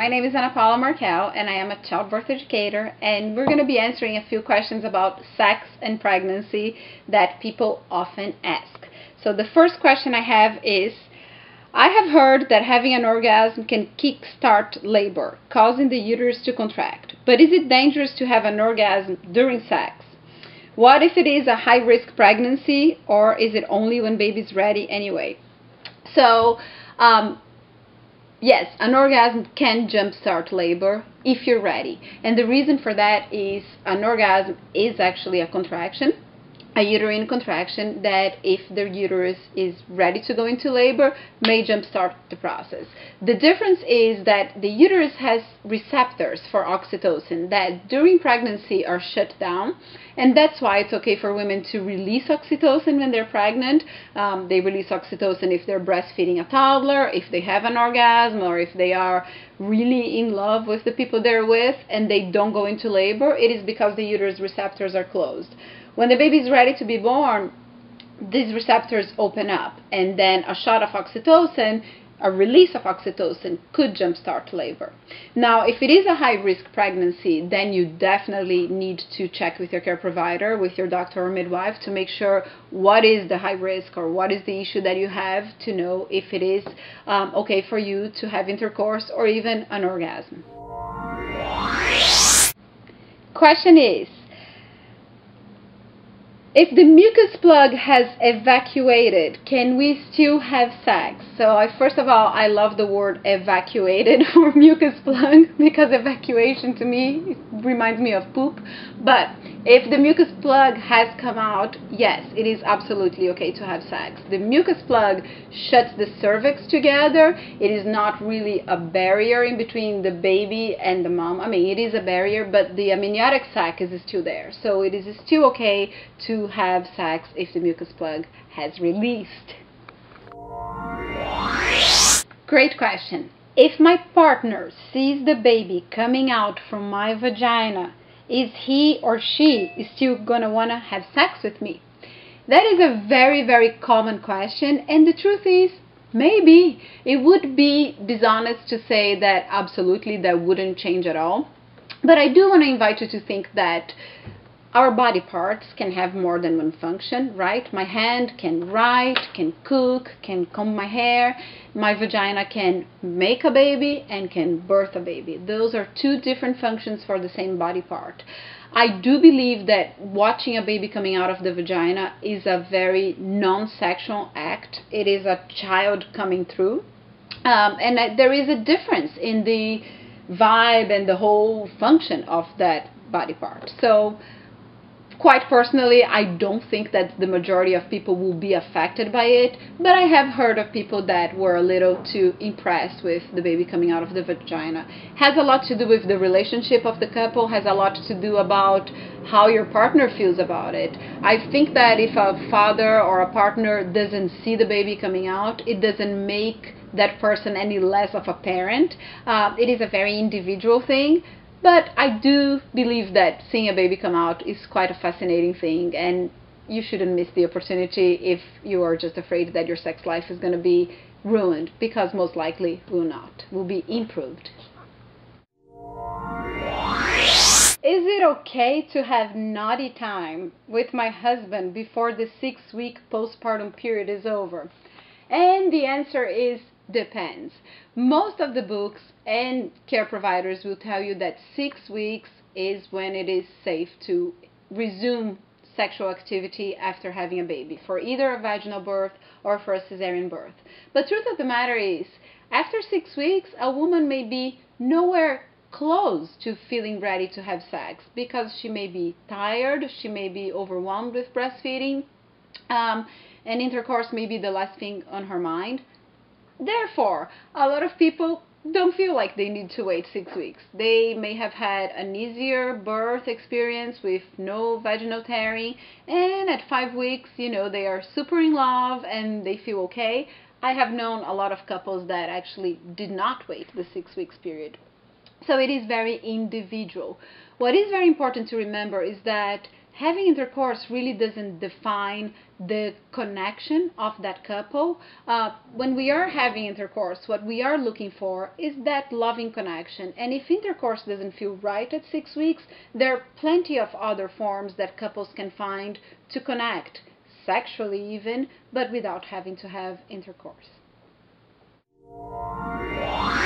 my name is Paula Markel and I am a childbirth educator, and we're going to be answering a few questions about sex and pregnancy that people often ask. So the first question I have is, I have heard that having an orgasm can kickstart labor, causing the uterus to contract. But is it dangerous to have an orgasm during sex? What if it is a high-risk pregnancy, or is it only when baby's ready anyway? So, yes, an orgasm can jumpstart labor if you're ready. And the reason for that is an orgasm is actually a contraction, a uterine contraction that, if the uterus is ready to go into labor, may jumpstart the process. The difference is that the uterus has receptors for oxytocin that during pregnancy are shut down, and that's why it's okay for women to release oxytocin when they're pregnant. They release oxytocin if they're breastfeeding a toddler, if they have an orgasm, or if they are really in love with the people they're with and they don't go into labor. It is because the uterus receptors are closed. When the baby is ready to be born, these receptors open up, and then a shot of oxytocin, a release of oxytocin, could jumpstart labor. Now, if it is a high-risk pregnancy, then you definitely need to check with your care provider, with your doctor or midwife, to make sure what is the high risk or what is the issue that you have, to know if it is okay for you to have intercourse or even an orgasm. Question is, if the mucus plug has evacuated, can we still have sex? So first of all, I love the word evacuated for mucus plug, because evacuation to me reminds me of poop. But if the mucus plug has come out, yes, it is absolutely okay to have sex. The mucus plug shuts the cervix together. It is not really a barrier in between the baby and the mom. I mean, it is a barrier, but the amniotic sac is still there. So it is still okay to have sex if the mucus plug has released. Great question. If my partner sees the baby coming out from my vagina, is he or she still gonna wanna have sex with me? That is a very, very common question, and the truth is, maybe. It would be dishonest to say that absolutely that wouldn't change at all. But I do want to invite you to think that our body parts can have more than one function, right? My hand can write, can cook, can comb my hair. My vagina can make a baby and can birth a baby. Those are two different functions for the same body part. I do believe that watching a baby coming out of the vagina is a very non-sexual act. It is a child coming through. And there is a difference in the vibe and the whole function of that body part. So, quite personally, I don't think that the majority of people will be affected by it, but I have heard of people that were a little too impressed with the baby coming out of the vagina. Has a lot to do with the relationship of the couple, has a lot to do about how your partner feels about it. I think that if a father or a partner doesn't see the baby coming out, it doesn't make that person any less of a parent. It is a very individual thing. But I do believe that seeing a baby come out is quite a fascinating thing, and you shouldn't miss the opportunity if you are just afraid that your sex life is going to be ruined, because most likely will not, will be improved. Is it okay to have naughty time with my husband before the 6-week postpartum period is over? And the answer is depends. Most of the books and care providers will tell you that 6 weeks is when it is safe to resume sexual activity after having a baby, for either a vaginal birth or for a cesarean birth. But truth of the matter is, after 6 weeks, a woman may be nowhere close to feeling ready to have sex, because she may be tired, she may be overwhelmed with breastfeeding, and intercourse may be the last thing on her mind. Therefore, a lot of people don't feel like they need to wait 6 weeks. They may have had an easier birth experience with no vaginal tearing, and at 5 weeks, they are super in love and they feel okay. I have known a lot of couples that actually did not wait the 6 weeks period. So it is very individual. What is very important to remember is that Having intercourse really doesn't define the connection of that couple. When we are having intercourse, what we are looking for is that loving connection. And if intercourse doesn't feel right at 6 weeks, there are plenty of other forms that couples can find to connect, sexually even, but without having to have intercourse.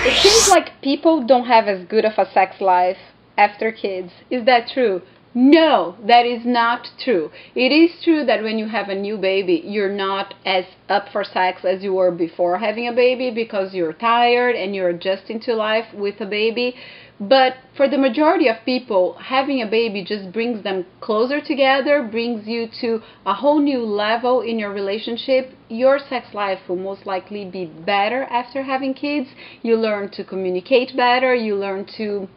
It seems like people don't have as good of a sex life after kids. Is that true? No, that is not true. It is true that when you have a new baby, you're not as up for sex as you were before having a baby because you're tired and you're adjusting to life with a baby. But for the majority of people, having a baby just brings them closer together, brings you to a whole new level in your relationship. Your sex life will most likely be better after having kids. You learn to communicate better, you learn to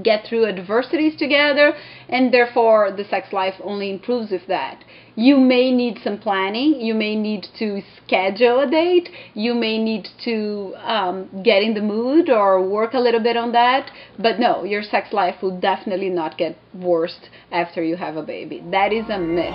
get through adversities together, and therefore the sex life only improves with that. You may need some planning, you may need to schedule a date, you may need to get in the mood or work a little bit on that, but no, your sex life will definitely not get worse after you have a baby. That is a myth.